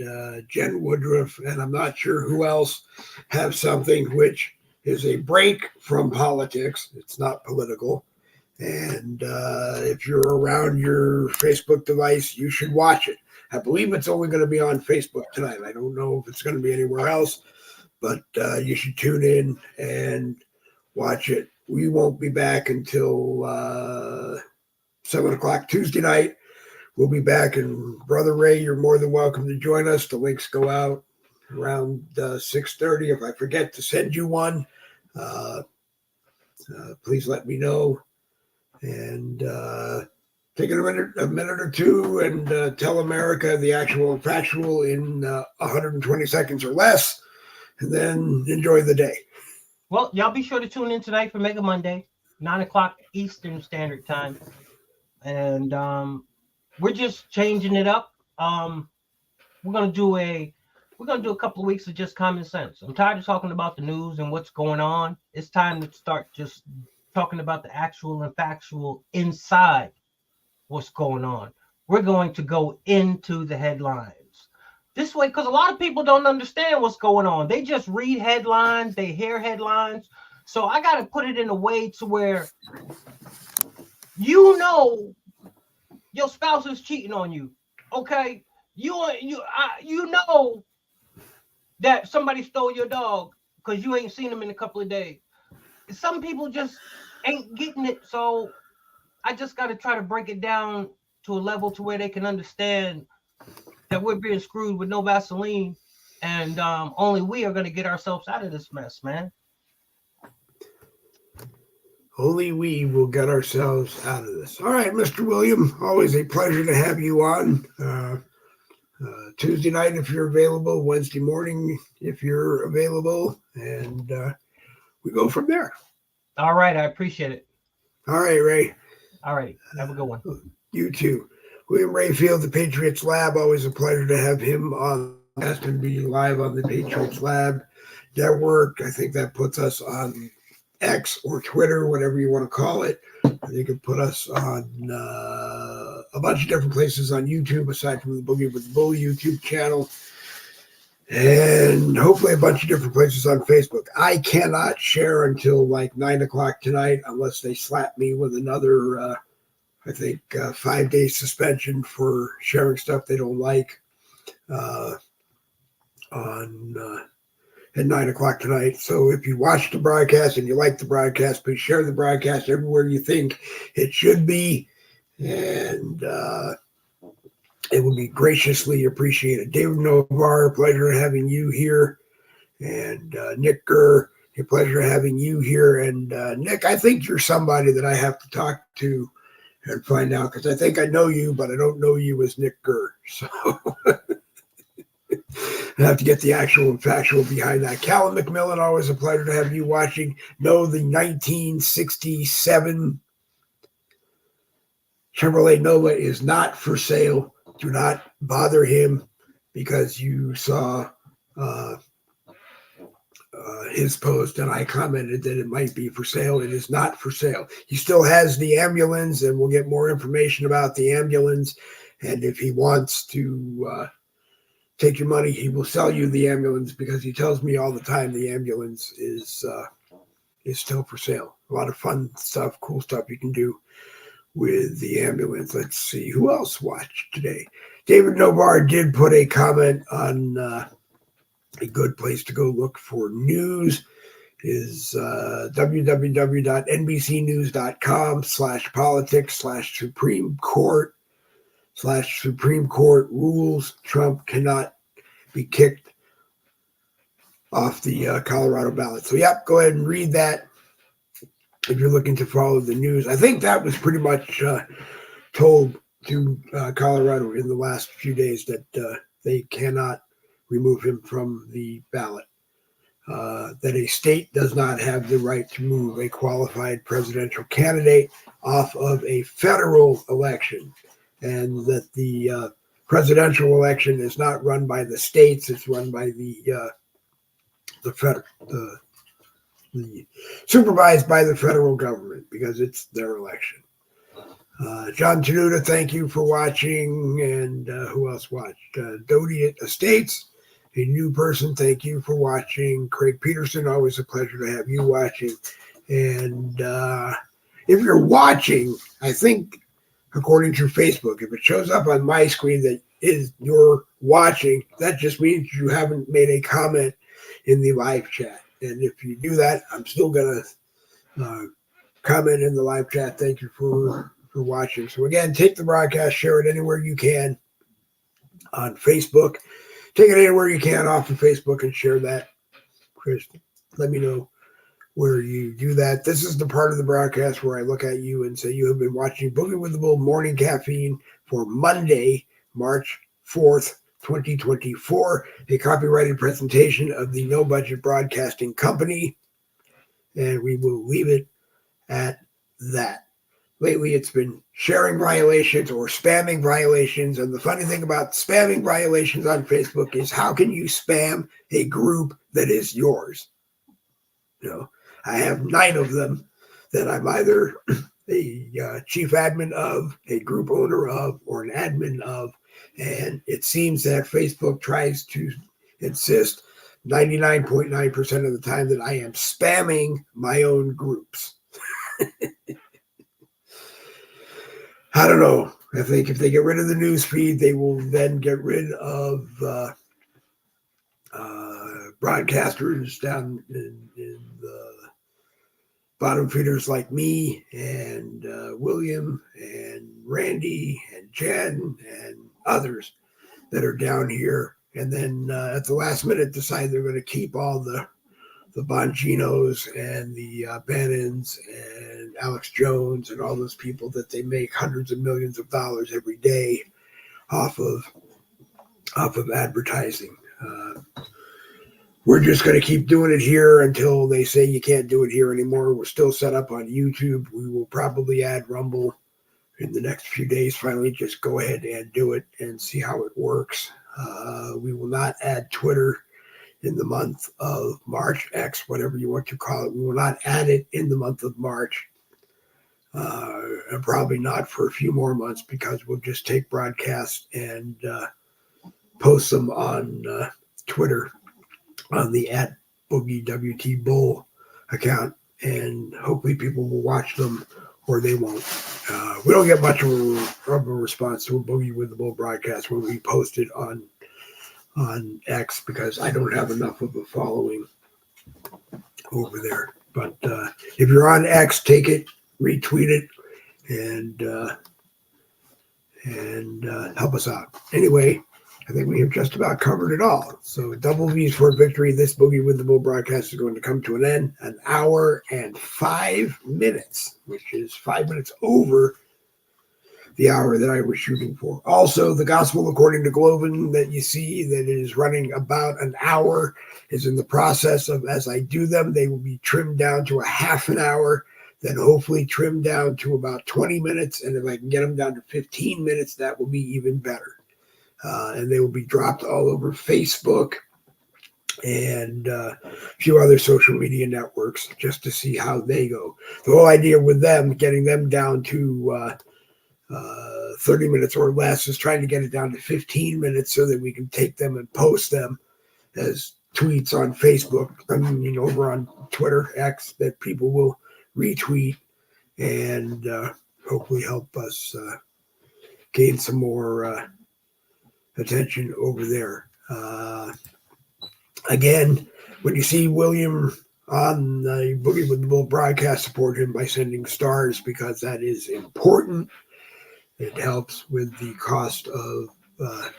Jen Woodruff, and I'm not sure who else have something which is a break from politics. It's not political. And if you're around your Facebook device, you should watch it. I believe it's only going to be on Facebook tonight. I don't know if it's going to be anywhere else, but you should tune in and watch it. We won't be back until 7 o'clock Tuesday night. We'll be back, and Brother Ray, you're more than welcome to join us. The links go out around 6:30. If I forget to send you one, please let me know. And take a minute or two and tell America the actual and factual in 120 seconds or less, and then enjoy the day. Well, y'all be sure to tune in tonight for Mega Monday, 9 o'clock Eastern Standard Time. And we're just changing it up. We're gonna do a couple of weeks of just common sense. I'm tired of talking about the news and what's going on. It's time to start just talking about the actual and factual inside what's going on. We're going to go into the headlines this way, because a lot of people don't understand what's going on. They just read headlines, they hear headlines. So I got to put it in a way to where you know your spouse is cheating on you. Okay, you know that somebody stole your dog because you ain't seen him in a couple of days. Some people just ain't getting it, so I just got to try to break it down to a level to where they can understand that we're being screwed with no Vaseline, and only we are going to get ourselves out of this mess, man. Only we will get ourselves out of this. All right, Mr. William, always a pleasure to have you on. Tuesday night if you're available, Wednesday morning if you're available, and we go from there. All right, I appreciate it. All right, Ray. All right, have a good one. You too. William Rayfield, the Patriots Lab, always a pleasure to have him on and be live on the Patriots Lab Network. I think that puts us on X or Twitter, whatever you want to call it. You can put us on a bunch of different places on YouTube, aside from the Boogie with the Bull YouTube channel, and hopefully a bunch of different places on Facebook. I cannot share until like 9 o'clock tonight unless they slap me with another, 5-day suspension for sharing stuff they don't like at 9 o'clock tonight. So if you watch the broadcast and you like the broadcast, please share the broadcast everywhere you think it should be. And it will be graciously appreciated. David Novar, pleasure having you here. And Nick Gurr, A pleasure having you here. And Nick, I think you're somebody that I have to talk to and find out, because I think I know you, but I don't know you as Nick Gurr. So I have to get the actual and factual behind that. Callum McMillan, always a pleasure to have you watching. No, the 1967 Chevrolet Nova is not for sale. Do not bother him because you saw his post and I commented that it might be for sale. It is not for sale. He still has the ambulance, and we'll get more information about the ambulance. And if he wants to take your money, he will sell you the ambulance, because he tells me all the time the ambulance is still for sale. A lot of fun stuff, cool stuff you can do with the ambulance. Let's see who else watched today. David Novar did put a comment on a good place to go look for news is www.nbcnews.com/politics/Supreme Court rules Trump cannot be kicked off the Colorado ballot. So, yep, go ahead and read that if you're looking to follow the news. I think that was pretty much told to Colorado in the last few days that they cannot remove him from the ballot, that a state does not have the right to move a qualified presidential candidate off of a federal election, and that the presidential election is not run by the states, it's run by the supervised by the federal government, because it's their election. John Tenuta, thank you for watching. And who else watched? Dodie Estates, a new person, thank you for watching. Craig Peterson, always a pleasure to have you watching. And if you're watching, I think, according to Facebook, if it shows up on my screen that you're watching, that just means you haven't made a comment in the live chat. And if you do that, I'm still going to comment in the live chat. Thank you for watching. So again, take the broadcast, share it anywhere you can on Facebook. Take it anywhere you can off of Facebook and share that. Chris, let me know where you do that. This is the part of the broadcast where I look at you and say, you have been watching Boogie with the Bull Morning Caffeine for Monday, March 4th, 2024, a copyrighted presentation of the No Budget Broadcasting Company. And we will leave it at that. Lately, it's been sharing violations or spamming violations. And the funny thing about spamming violations on Facebook is, how can you spam a group that is yours? You know, I have 9 of them that I'm either a chief admin of, a group owner of, or an admin of. And it seems that Facebook tries to insist 99.9% of the time that I am spamming my own groups. I don't know. I think if they get rid of the news feed, they will then get rid of broadcasters down in the bottom feeders like me and William and Randy and Jen and others that are down here. And then at the last minute decide they're going to keep all the Bonginos and the Bannons and Alex Jones and all those people that they make hundreds of millions of dollars every day off of advertising. We're just going to keep doing it here until they say you can't do it here anymore. We're still set up on YouTube. We will probably add Rumble in the next few days. Finally, just go ahead and do it and see how it works. We will not add Twitter in the month of March, X, whatever you want to call it. We will not add it in the month of March, and probably not for a few more months, because we'll just take broadcasts and post them on Twitter on the @BoogieWTBull account, and hopefully people will watch them or they won't. We don't get much of a response to a Boogie with the Bull broadcast when we post it on X, because I don't have enough of a following over there. But if you're on X, take it, retweet it, and help us out. Anyway, I think we have just about covered it all. So double V's for victory. This Boogie with the Bull broadcast is going to come to an end. An hour and 5 minutes, which is 5 minutes over the hour that I was shooting for. Also, the Gospel According to Globan that you see that is running about an hour is in the process of, as I do them, they will be trimmed down to a half an hour, then hopefully trimmed down to about 20 minutes. And if I can get them down to 15 minutes, that will be even better. And they will be dropped all over Facebook and a few other social media networks just to see how they go. The whole idea with them, getting them down to 30 minutes or less, is trying to get it down to 15 minutes so that we can take them and post them as tweets on Facebook. I mean, over on Twitter, X, that people will retweet and hopefully help us gain some more attention over there. Again, when you see William on the Boogie with the Bull broadcast, support him by sending stars, because that is important. It helps with the cost of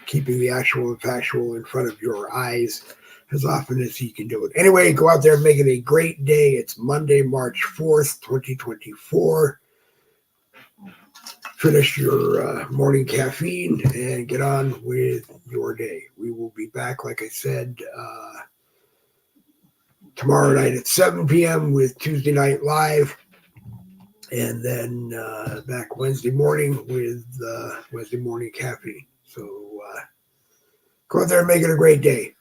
keeping the actual and factual in front of your eyes as often as he can do it. Anyway, go out there and make it a great day. It's Monday, March 4th, 2024. Finish your morning caffeine and get on with your day. We will be back, like I said, tomorrow night at 7 p.m. with Tuesday Night Live. And then back Wednesday morning with Wednesday morning caffeine. So go out there and make it a great day.